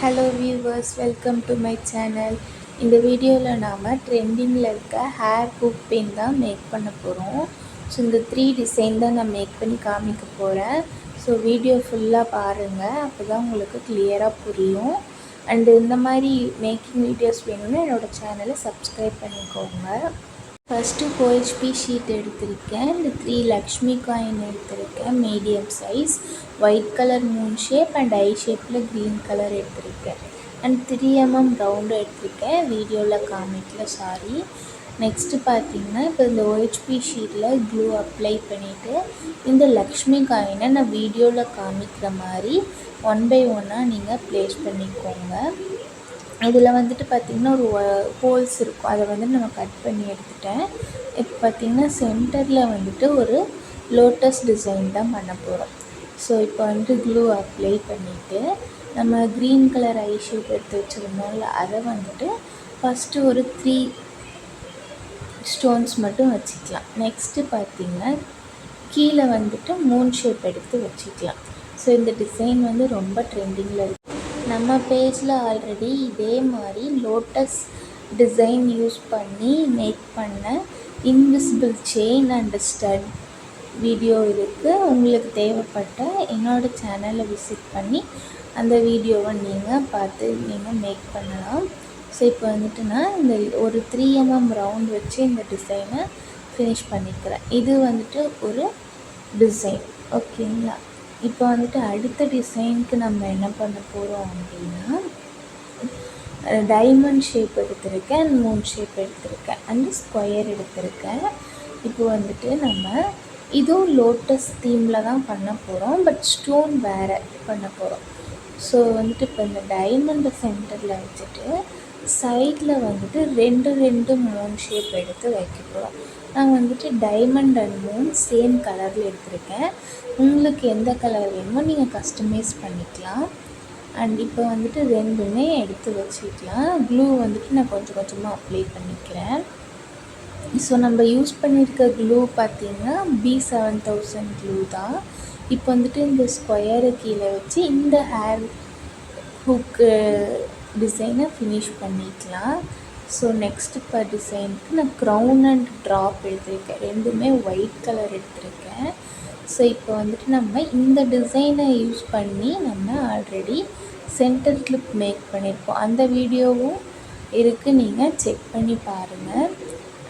Hello viewers, welcome to my channel. இந்த வீடியோவில் நாம் ட்ரெண்டிங்கில் இருக்க ஹேர் ஹூக் பின் தான் மேக் பண்ண போகிறோம். ஸோ இந்த 3 டிசைன் தான் நான் மேக் பண்ணி காமிக்க போகிறேன். ஸோ வீடியோ ஃபுல்லாக பாருங்கள், அப்போ தான் உங்களுக்கு கிளியராக புரியும். அண்டு இந்த மாதிரி மேக்கிங் வீடியோஸ் வேணும்னா என்னோடய சேனலை சப்ஸ்கிரைப் பண்ணிக்கோங்க. ஃபஸ்ட்டு 4HP ஷீட் எடுத்திருக்கேன். இந்த 3 லக்ஷ்மி காயின் எடுத்திருக்கேன், medium size. White colour Moon shape and I ஷேப்பில் க்ரீன் கலர் எடுத்திருக்கேன். அண்ட் 3mm ரவுண்டு எடுத்திருக்கேன், வீடியோவில் காமிக்கல, சாரி. நெக்ஸ்ட்டு பார்த்தீங்கன்னா இப்போ இந்த OHP ஷீட்டில் க்ளூ அப்ளை பண்ணிவிட்டு இந்த லக்ஷ்மி காயினை நான் வீடியோவில் காமிக்கிற மாதிரி 1 by 1 நீங்கள் ப்ளேஸ் பண்ணிக்கோங்க. இதில் வந்துட்டு பார்த்திங்கன்னா ஒரு ஹோல்ஸ் இருக்கும், அதை வந்து நம்ம கட் பண்ணி எடுத்துட்டேன். இப்போ பார்த்திங்கன்னா சென்டரில் வந்துட்டு ஒரு லோட்டஸ் டிசைன் தான் பண்ண போகிறோம். ஸோ இப்போ வந்துட்டு க்ளூ அப்ளை பண்ணிவிட்டு நம்ம க்ரீன் கலர் ஐ ஷேப் எடுத்து வச்சுருந்தோம்ல, அதை வந்துட்டு ஃபஸ்ட்டு ஒரு 3 ஸ்டோன்ஸ் மட்டும் வச்சுக்கலாம். நெக்ஸ்ட்டு பார்த்திங்கன்னா கீழே வந்துட்டு மூன் ஷேப் எடுத்து வச்சுக்கலாம். ஸோ இந்த டிசைன் வந்து ரொம்ப ட்ரெண்டிங்கில் இருக்குது. நம்ம பேஜில் ஆல்ரெடி இதே மாதிரி லோட்டஸ் டிசைன் யூஸ் பண்ணி மேக் பண்ண invisible chain and stud video இருக்குது. உங்களுக்கு தேவைப்பட்ட என்னோடய சேனலை விசிட் பண்ணி அந்த வீடியோவை நீங்கள் பார்த்து நீங்கள் மேக் பண்ணலாம். ஸோ இப்போ வந்துட்டு நான் இந்த ஒரு 3mm ரவுண்ட் வச்சு இந்த டிசைனை ஃபினிஷ் பண்ணிக்கிறேன். இது வந்துட்டு ஒரு டிசைன், ஓகேங்களா. இப்போ வந்துட்டு அடுத்த டிசைனுக்கு நம்ம என்ன பண்ண போகிறோம் அப்படின்னா, டைமண்ட் ஷேப் எடுத்திருக்கேன் அண்ட் மூன் ஷேப் எடுத்திருக்கேன் அண்ட் ஸ்கொயர் எடுத்திருக்கேன். இப்போ வந்துட்டு நம்ம இதுவும் லோட்டஸ் தீமில் தான் பண்ண போகிறோம், பட் ஸ்டோன் வேறு பண்ண போகிறோம். ஸோ வந்துட்டு இப்போ இந்த டைமண்டை சென்டரில் வச்சுட்டு சைடில் வந்துட்டு 2 மூன் ஷேப் எடுத்து வைக்க போகிறோம். நான் வந்துட்டு டைமண்ட் அண்ட் மூன் சேம் கலரில் எடுத்திருக்கேன். உங்களுக்கு எந்த கலர் வேணுமோ நீங்கள் கஸ்டமைஸ் பண்ணிக்கலாம். அண்ட் இப்போ வந்துட்டு 2மே எடுத்து வச்சுக்கலாம். க்ளூ வந்துட்டு நான் கொஞ்சம் கொஞ்சமாக அப்ளை பண்ணிக்கிறேன். ஸோ நம்ம யூஸ் பண்ணியிருக்க க்ளூ பார்த்திங்கன்னா B7000 க்ளூ தான். இப்போ வந்துட்டு இந்த ஸ்கொயரை கீழே வச்சு இந்த ஹேர் ஹூக்கு டிசைனை ஃபினிஷ் பண்ணிக்கலாம். ஸோ நெக்ஸ்ட்டு இப்போ டிசைனுக்கு நான் க்ரௌன் அண்ட் ட்ராப் எடுத்திருக்கேன், 2மே ஒயிட் கலர் எடுத்திருக்கேன். ஸோ இப்போ வந்துட்டு நம்ம இந்த டிசைனை யூஸ் பண்ணி நம்ம ஆல்ரெடி சென்டர் கிளிப் மேக் பண்ணியிருக்கோம், அந்த வீடியோவும் இருக்குது, நீங்கள் செக் பண்ணி பாருங்கள்.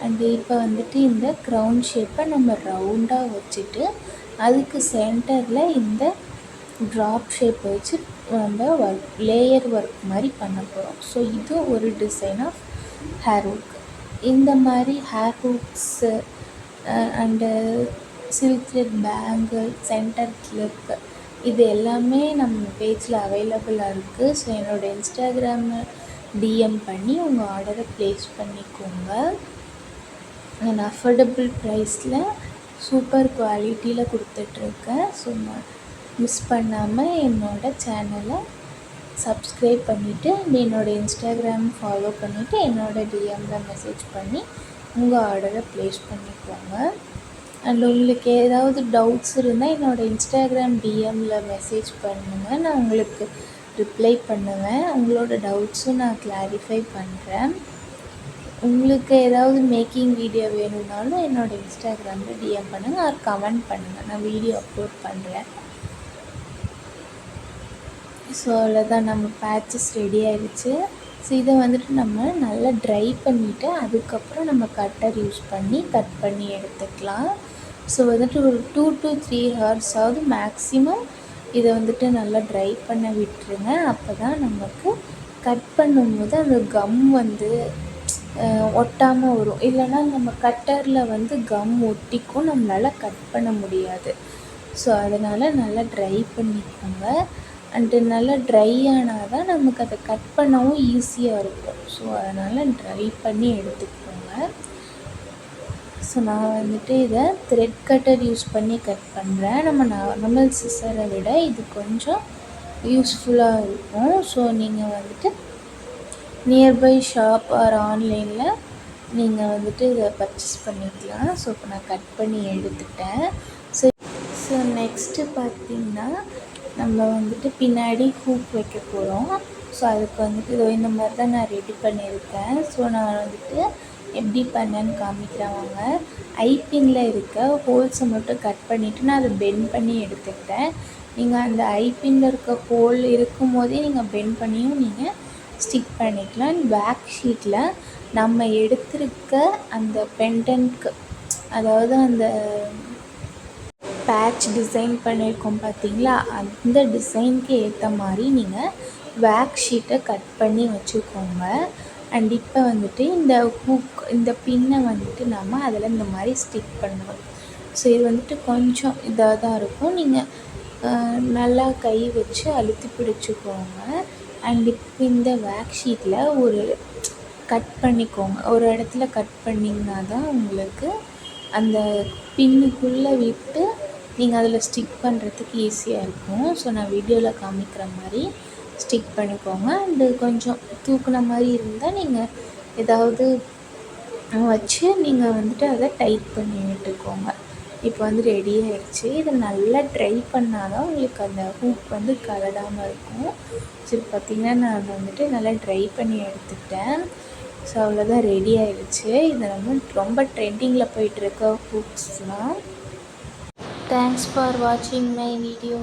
அண்டு இப்போ வந்துட்டு இந்த க்ரௌன் ஷேப்பை நம்ம ரவுண்டாக வச்சுட்டு அதுக்கு சென்டரில் இந்த ட்ராப் ஷேப் வச்சு நம்ம லேயர் ஒர்க் மாதிரி பண்ண போகிறோம். ஸோ இது ஒரு டிசைன் ஆஃப் ஹேர் ஹூக். இந்த மாதிரி hair hooks and silk thread bangle, centre clip, இது எல்லாமே நம்ம பேஜில் அவைலபிளாக இருக்குது. ஸோ என்னோடய இன்ஸ்டாகிராமில் DM பண்ணி உங்கள் ஆர்டரை ப்ளேஸ் பண்ணிக்கோங்க. நான் அஃபோர்டபுள் ப்ரைஸில் சூப்பர் குவாலிட்டியில் கொடுத்துட்ருக்கேன். ஸோ மிஸ் பண்ணாமல் என்னோடய சேனலை சப்ஸ்கிரைப் பண்ணிவிட்டு என்னோடய இன்ஸ்டாகிராம் ஃபாலோ பண்ணிவிட்டு என்னோடய DMயில் மெசேஜ் பண்ணி உங்கள் ஆர்டரை ப்ளேஸ் பண்ணிக்கோங்க. அண்ட் உங்களுக்கு ஏதாவது டவுட்ஸ் இருந்தால் என்னோடய இன்ஸ்டாகிராம் DMயில் மெசேஜ் பண்ணுங்கள், நான் உங்களுக்கு ரிப்ளை பண்ணுவேன். உங்களோட டவுட்ஸும் நான் கிளாரிஃபை பண்ணுறேன். உங்களுக்கு ஏதாவது மேக்கிங் வீடியோ வேணும்னாலும் என்னோடய இன்ஸ்டாகிராமில் DM பண்ணுங்கள் ஆர் கமெண்ட் பண்ணுங்கள், நான் வீடியோ அப்லோட் பண்ணுறேன். ஸோ அவ்வளோதான், நம்ம பேட்சஸ் ரெடி ஆகிடுச்சு. ஸோ இதை வந்துட்டு நம்ம நல்லா ட்ரை பண்ணிவிட்டு அதுக்கப்புறம் நம்ம கட்டர் யூஸ் பண்ணி கட் பண்ணி எடுத்துக்கலாம். ஸோ வந்துட்டு ஒரு 2 to 3 ஹவர்ஸாவது மேக்ஸிமம் இதை வந்துட்டு நல்லா ட்ரை பண்ண விட்டுருங்க. அப்போ தான் நமக்கு கட் பண்ணும்போது அந்த கம் வந்து ஒட்டாமல் வரும். இல்லைனா நம்ம கட்டரில் வந்து கம் ஒட்டிக்கும், நம்மளால் கட் பண்ண முடியாது. ஸோ அதனால் நல்லா ட்ரை பண்ணிக்கோங்க. அண்டு நல்லா ட்ரை ஆனால் தான் நமக்கு அதை கட் பண்ணவும் ஈஸியாக இருக்கும். ஸோ அதனால் ட்ரை பண்ணி எடுத்துக்கோங்க. ஸோ நான் வந்துட்டு இதை த்ரெட் கட்டர் யூஸ் பண்ணி கட் பண்ணுறேன். நம்ம நார்மல் சிசரை விட இது கொஞ்சம் யூஸ்ஃபுல்லாக இருக்கும். ஸோ நீங்கள் வந்துட்டு நியர்பை ஷாப் ஆர் ஆன்லைனில் நீங்கள் வந்துட்டு இதை பர்ச்சேஸ் பண்ணிக்கலாம். ஸோ இப்போ நான் கட் பண்ணி எடுத்துட்டேன். ஸோ நெக்ஸ்ட்டு பார்த்திங்கன்னா நம்ம வந்துட்டு பின்னாடி ஹூக் வைக்க போகிறோம். ஸோ அதுக்கு வந்துட்டு இதோ இந்த மாதிரி தான் நான் ரெடி பண்ணியிருக்கேன். ஸோ நான் வந்துட்டு எப்படி பண்ணேன்னு காமிக்கிறேன் வாங்க. ஐப்பின்ல இருக்க ஹோல்ஸை மட்டும் கட் பண்ணிவிட்டு நான் அதை பெண்ட் பண்ணி எடுத்துக்கிட்டேன். நீங்கள் அந்த ஐப்பின்ல இருக்க ஹோல் இருக்கும் போதே நீங்கள் பெண்ட் பண்ணியும் நீங்கள் ஸ்டிக் பண்ணிக்கலாம். பேக் ஷீட்டில் நம்ம எடுத்திருக்க அந்த பெண்டன்ட்க்கு, அதாவது அந்த பேட்ச் டிசைன் பண்ணியிருக்கோம் பார்த்தீங்களா, அந்த டிசைனுக்கு ஏற்ற மாதிரி நீங்கள் பேக் ஷீட்டை கட் பண்ணி வச்சுக்கோங்க. அண்ட் இப்போ வந்துட்டு இந்த ஹூக், இந்த பின்னை வந்துட்டு நம்ம அதில் இந்த மாதிரி ஸ்டிக் பண்ணணும். ஸோ இது வந்துட்டு கொஞ்சம் இதாக தான் இருக்கும். நீங்கள் நல்லா கை வச்சு அழுத்தி பிடிச்சிக்கோங்க. அண்ட் இப்போ இந்த பேக் ஷீட்டில் ஒரு கட் பண்ணிக்கோங்க. ஒரு இடத்துல கட் பண்ணிங்கன்னா தான் உங்களுக்கு அந்த பின்னுக்குள்ளே விட்டு நீங்கள் அதில் ஸ்டிக் பண்ணுறதுக்கு ஈஸியாக இருக்கும். ஸோ நான் வீடியோவில் காமிக்கிற மாதிரி ஸ்டிக் பண்ணிக்கோங்க. அண்டு கொஞ்சம் தூக்குன மாதிரி இருந்தால் நீங்கள் ஏதாவது வச்சு நீங்கள் வந்துட்டு அதை டைட் பண்ணி விட்டுக்கோங்க. இப்போ வந்து ரெடி ஆகிடுச்சு. இதை நல்லா ட்ரை பண்ணால் தான் உங்களுக்கு அந்த ஹூக் வந்து கலடாமல் இருக்கும். சரி பார்த்திங்கன்னா நான் வந்துட்டு நல்லா ட்ரை பண்ணி எடுத்துக்கிட்டேன். ஸோ அவ்வளோதான், ரெடி ஆகிடுச்சு. இது வந்து ரொம்ப ட்ரெண்டிங்கில் போயிட்டுருக்க ஹூக்ஸ் தான். தேங்க்ஸ் ஃபார் வாட்சிங் மை வீடியோ.